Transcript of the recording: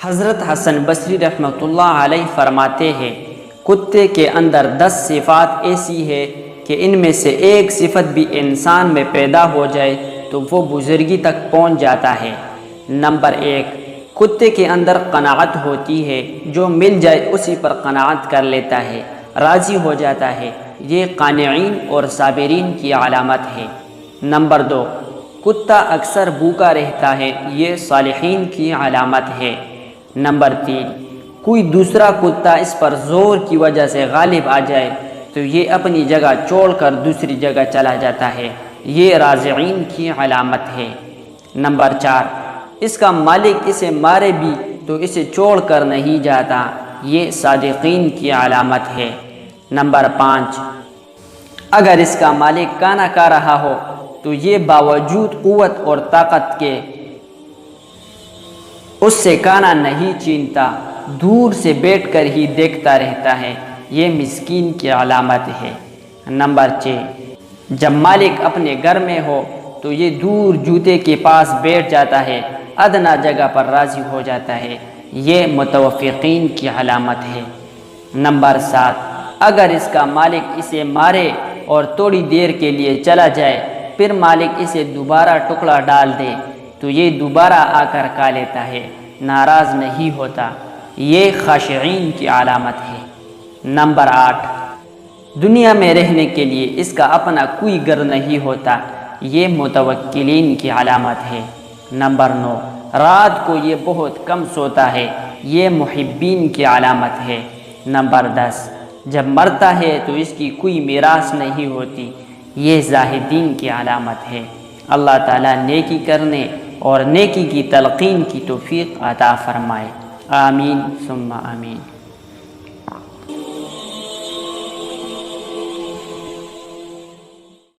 حضرت حسن بصری رحمۃ اللہ علیہ فرماتے ہیں، کتے کے اندر 10 صفات ایسی ہے کہ ان میں سے ایک صفت بھی انسان میں پیدا ہو جائے تو وہ بزرگی تک پہنچ جاتا ہے۔ نمبر 1، کتے کے اندر قناعت ہوتی ہے، جو مل جائے اسی پر قناعت کر لیتا ہے، راضی ہو جاتا ہے۔ یہ قانعین اور صابرین کی علامت ہے۔ نمبر 2، کتا اکثر بھوکا رہتا ہے، یہ صالحین کی علامت ہے۔ نمبر 3، کوئی دوسرا کتا اس پر زور کی وجہ سے غالب آ جائے تو یہ اپنی جگہ چھوڑ کر دوسری جگہ چلا جاتا ہے، یہ راضعین کی علامت ہے۔ نمبر 4، اس کا مالک اسے مارے بھی تو اسے چھوڑ کر نہیں جاتا، یہ صادقین کی علامت ہے۔ نمبر 5، اگر اس کا مالک کانا کھا رہا ہو تو یہ باوجود قوت اور طاقت کے اس سے کانا نہیں چھینتا، دور سے بیٹھ کر ہی دیکھتا رہتا ہے، یہ مسکین کی علامت ہے۔ نمبر 6، جب مالک اپنے گھر میں ہو تو یہ دور جوتے کے پاس بیٹھ جاتا ہے، ادنی جگہ پر راضی ہو جاتا ہے، یہ متوفقین کی علامت ہے۔ نمبر 7، اگر اس کا مالک اسے مارے اور تھوڑی دیر کے لیے چلا جائے، پھر مالک اسے دوبارہ ٹکڑا ڈال دے تو یہ دوبارہ آ کر کھا لیتا ہے، ناراض نہیں ہوتا، یہ خاشعین کی علامت ہے۔ نمبر 8، دنیا میں رہنے کے لیے اس کا اپنا کوئی گھر نہیں ہوتا، یہ متوکلین کی علامت ہے۔ نمبر 9، رات کو یہ بہت کم سوتا ہے، یہ محبین کی علامت ہے۔ نمبر 10، جب مرتا ہے تو اس کی کوئی میراث نہیں ہوتی، یہ زاہدین کی علامت ہے۔ اللہ تعالیٰ نیکی کرنے اور نیکی کی تلقین کی توفیق عطا فرمائے، آمین ثم آمین۔